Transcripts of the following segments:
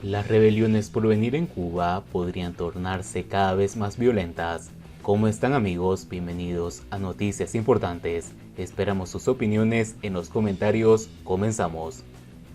Las rebeliones por venir en Cuba podrían tornarse cada vez más violentas. ¿Cómo están, amigos? Bienvenidos a Noticias Importantes. Esperamos sus opiniones en los comentarios. Comenzamos.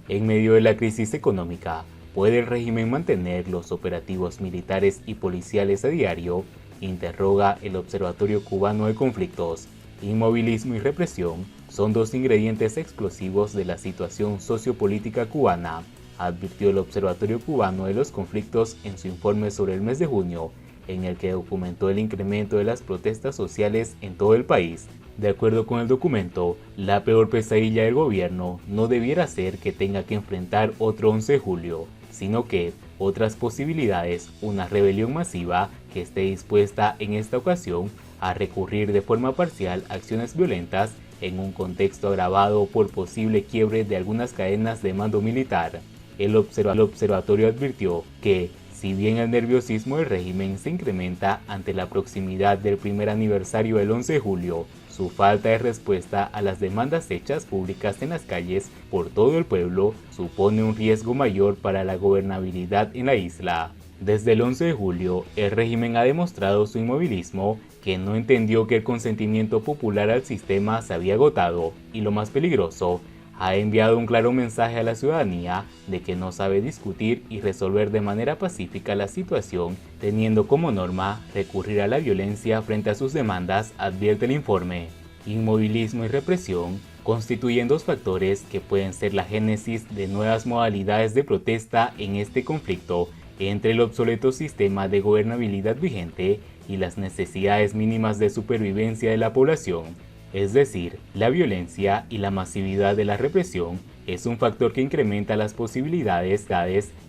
En medio de la crisis económica, ¿puede el régimen mantener los operativos militares y policiales a diario? Interroga el Observatorio Cubano de Conflictos. Inmovilismo y represión son dos ingredientes explosivos de la situación sociopolítica cubana, advirtió el Observatorio Cubano de los Conflictos en su informe sobre el mes de junio, en el que documentó el incremento de las protestas sociales en todo el país. De acuerdo con el documento, la peor pesadilla del gobierno no debiera ser que tenga que enfrentar otro 11 de julio, sino que otras posibilidades, una rebelión masiva que esté dispuesta en esta ocasión a recurrir de forma parcial a acciones violentas en un contexto agravado por posible quiebre de algunas cadenas de mando militar. El observatorio advirtió que, si bien el nerviosismo del régimen se incrementa ante la proximidad del primer aniversario del 11 de julio, su falta de respuesta a las demandas hechas públicas en las calles por todo el pueblo supone un riesgo mayor para la gobernabilidad en la isla. Desde el 11 de julio, el régimen ha demostrado su inmovilismo, que no entendió que el consentimiento popular al sistema se había agotado, y lo más peligroso, ha enviado un claro mensaje a la ciudadanía de que no sabe discutir y resolver de manera pacífica la situación, teniendo como norma recurrir a la violencia frente a sus demandas, advierte el informe. Inmovilismo y represión constituyen dos factores que pueden ser la génesis de nuevas modalidades de protesta en este conflicto entre el obsoleto sistema de gobernabilidad vigente y las necesidades mínimas de supervivencia de la población. Es decir, la violencia y la masividad de la represión es un factor que incrementa las posibilidades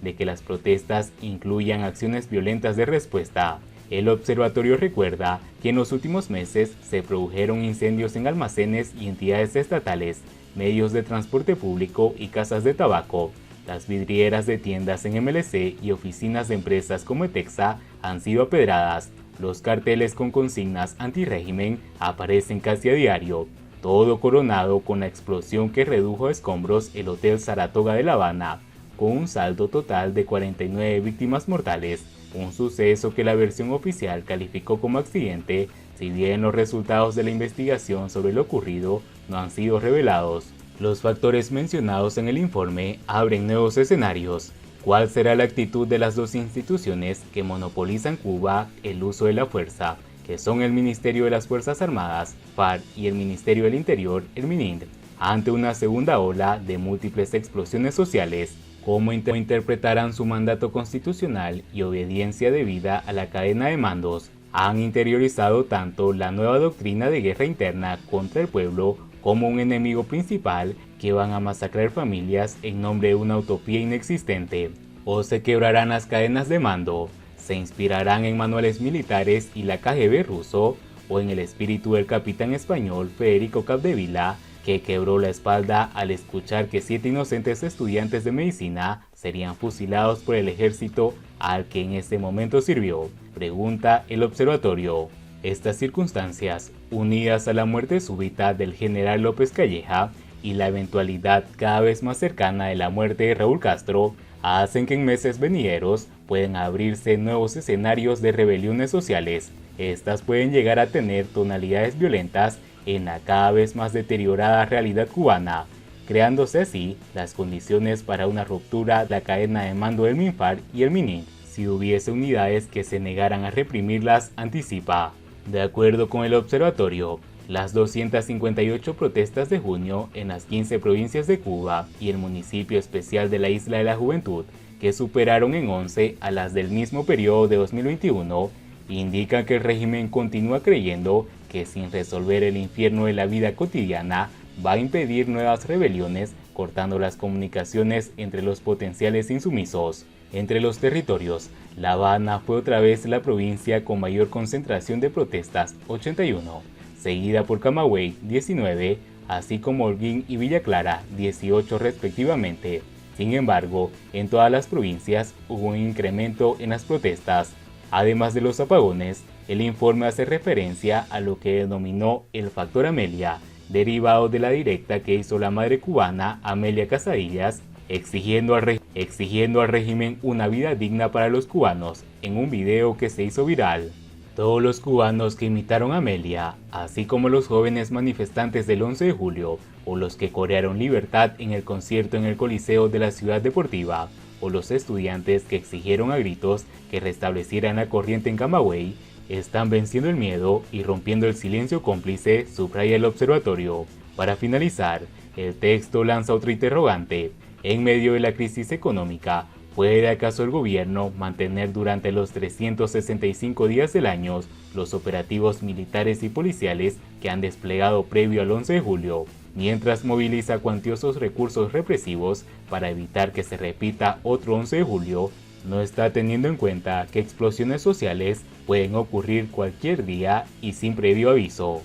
de que las protestas incluyan acciones violentas de respuesta. El observatorio recuerda que en los últimos meses se produjeron incendios en almacenes y entidades estatales, medios de transporte público y casas de tabaco. Las vidrieras de tiendas en MLC y oficinas de empresas como Etexa han sido apedradas. Los carteles con consignas antirrégimen aparecen casi a diario, todo coronado con la explosión que redujo a escombros el Hotel Saratoga de La Habana, con un saldo total de 49 víctimas mortales, un suceso que la versión oficial calificó como accidente, si bien los resultados de la investigación sobre lo ocurrido no han sido revelados. Los factores mencionados en el informe abren nuevos escenarios. ¿Cuál será la actitud de las dos instituciones que monopolizan Cuba el uso de la fuerza, que son el Ministerio de las Fuerzas Armadas, FARC, y el Ministerio del Interior, el MININT, ante una segunda ola de múltiples explosiones sociales? ¿Cómo interpretarán su mandato constitucional y obediencia debida a la cadena de mandos? Han interiorizado tanto la nueva doctrina de guerra interna contra el pueblo como un enemigo principal que van a masacrar familias en nombre de una utopía inexistente. ¿O se quebrarán las cadenas de mando? ¿Se inspirarán en manuales militares y la KGB ruso? ¿O en el espíritu del capitán español Federico Capdevila, que quebró la espalda al escuchar que 7 inocentes estudiantes de medicina serían fusilados por el ejército al que en ese momento sirvió? Pregunta el observatorio. Estas circunstancias, unidas a la muerte súbita del general López Calleja y la eventualidad cada vez más cercana de la muerte de Raúl Castro, hacen que en meses venideros pueden abrirse nuevos escenarios de rebeliones sociales. Estas pueden llegar a tener tonalidades violentas en la cada vez más deteriorada realidad cubana, creándose así las condiciones para una ruptura de la cadena de mando del MINFAR y el MININT, si hubiese unidades que se negaran a reprimirlas, anticipa. De acuerdo con el observatorio, las 258 protestas de junio en las 15 provincias de Cuba y el municipio especial de la Isla de la Juventud, que superaron en 11 a las del mismo periodo de 2021, indican que el régimen continúa creyendo que sin resolver el infierno de la vida cotidiana va a impedir nuevas rebeliones, cortando las comunicaciones entre los potenciales insumisos. Entre los territorios, La Habana fue otra vez la provincia con mayor concentración de protestas, 81, seguida por Camagüey, 19, así como Holguín y Villa Clara, 18 respectivamente. Sin embargo, en todas las provincias hubo un incremento en las protestas. Además de los apagones, el informe hace referencia a lo que denominó el factor Amelia, derivado de la directa que hizo la madre cubana Amelia Casadillas exigiendo al régimen una vida digna para los cubanos en un video que se hizo viral. Todos los cubanos que imitaron a Amelia, así como los jóvenes manifestantes del 11 de julio, o los que corearon libertad en el concierto en el Coliseo de la Ciudad Deportiva, o los estudiantes que exigieron a gritos que restablecieran la corriente en Camagüey, están venciendo el miedo y rompiendo el silencio cómplice, subraya el observatorio. Para finalizar, el texto lanza otro interrogante. En medio de la crisis económica, ¿puede acaso el gobierno mantener durante los 365 días del año los operativos militares y policiales que han desplegado previo al 11 de julio, mientras moviliza cuantiosos recursos represivos para evitar que se repita otro 11 de julio? No está teniendo en cuenta que explosiones sociales pueden ocurrir cualquier día y sin previo aviso.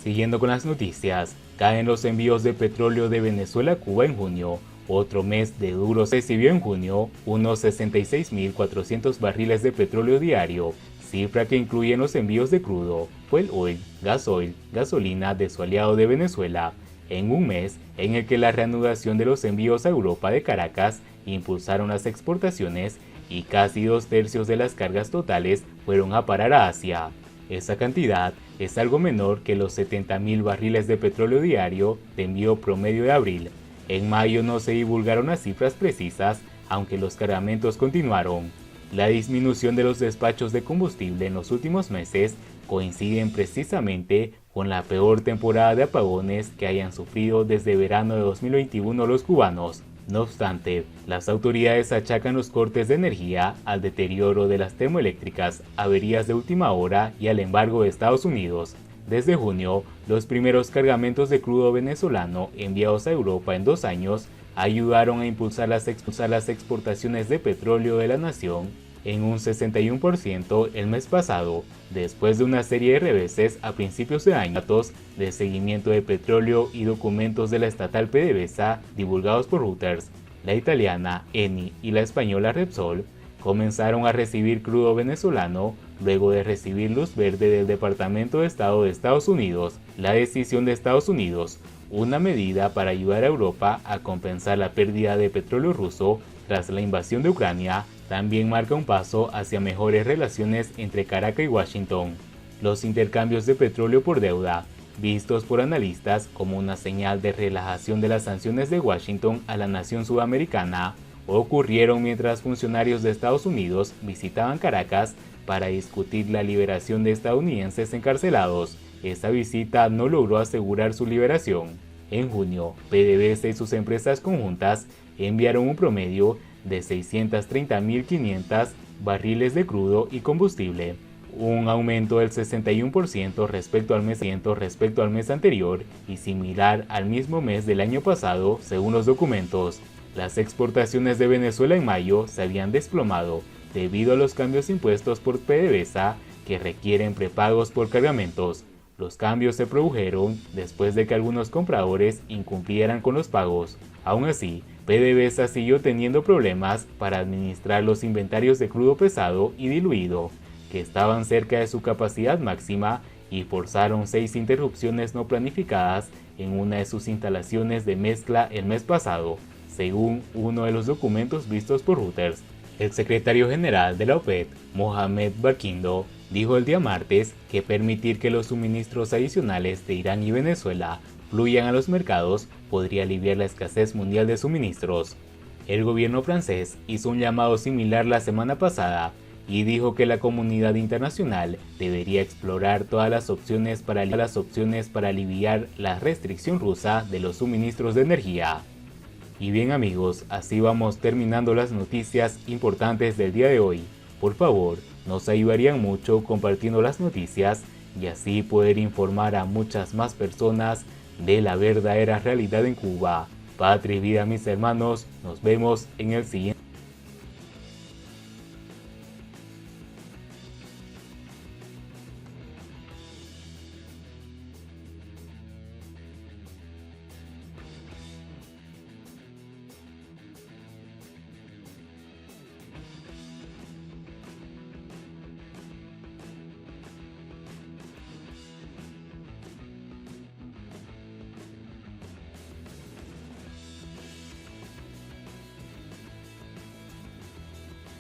Siguiendo con las noticias, caen los envíos de petróleo de Venezuela a Cuba en junio. Otro mes de duros recibió en junio unos 66.400 barriles de petróleo diario, cifra que incluye los envíos de crudo, fuel oil, gasoil, gasolina de su aliado de Venezuela, en un mes en el que la reanudación de los envíos a Europa de Caracas impulsaron las exportaciones y casi 2/3 de las cargas totales fueron a parar a Asia. Esa cantidad es algo menor que los 70.000 barriles de petróleo diario de envío promedio de abril. En mayo no se divulgaron las cifras precisas, aunque los cargamentos continuaron. La disminución de los despachos de combustible en los últimos meses coinciden precisamente con la peor temporada de apagones que hayan sufrido desde verano de 2021 los cubanos. No obstante, las autoridades achacan los cortes de energía al deterioro de las termoeléctricas, averías de última hora y al embargo de Estados Unidos. Desde junio, los primeros cargamentos de crudo venezolano enviados a Europa en 2 años ayudaron a impulsar las exportaciones de petróleo de la nación en un 61% el mes pasado, después de una serie de reveses a principios de año. Datos de seguimiento de petróleo y documentos de la estatal PDVSA divulgados por Reuters, la italiana Eni y la española Repsol comenzaron a recibir crudo venezolano luego de recibir luz verde del Departamento de Estado de Estados Unidos. La decisión de Estados Unidos, una medida para ayudar a Europa a compensar la pérdida de petróleo ruso tras la invasión de Ucrania, también marca un paso hacia mejores relaciones entre Caracas y Washington. Los intercambios de petróleo por deuda, vistos por analistas como una señal de relajación de las sanciones de Washington a la nación sudamericana, ocurrieron mientras funcionarios de Estados Unidos visitaban Caracas para discutir la liberación de estadounidenses encarcelados. Esta visita no logró asegurar su liberación. En junio, PDVSA y sus empresas conjuntas enviaron un promedio de 630.500 barriles de crudo y combustible, un aumento del 61% respecto al mes anterior y similar al mismo mes del año pasado, según los documentos. Las exportaciones de Venezuela en mayo se habían desplomado debido a los cambios impuestos por PDVSA que requieren prepagos por cargamentos. Los cambios se produjeron después de que algunos compradores incumplieran con los pagos. Aún así, PDVSA siguió teniendo problemas para administrar los inventarios de crudo pesado y diluido, que estaban cerca de su capacidad máxima y forzaron 6 interrupciones no planificadas en una de sus instalaciones de mezcla el mes pasado, según uno de los documentos vistos por Reuters. El secretario general de la OPEP, Mohamed Barkindo, dijo el día martes que permitir que los suministros adicionales de Irán y Venezuela fluyan a los mercados podría aliviar la escasez mundial de suministros. El gobierno francés hizo un llamado similar la semana pasada y dijo que la comunidad internacional debería explorar todas las opciones para aliviar la restricción rusa de los suministros de energía. Y bien amigos, así vamos terminando las noticias importantes del día de hoy. Por favor, nos ayudarían mucho compartiendo las noticias y así poder informar a muchas más personas de la verdadera realidad en Cuba. Patria y vida mis hermanos, nos vemos en el siguiente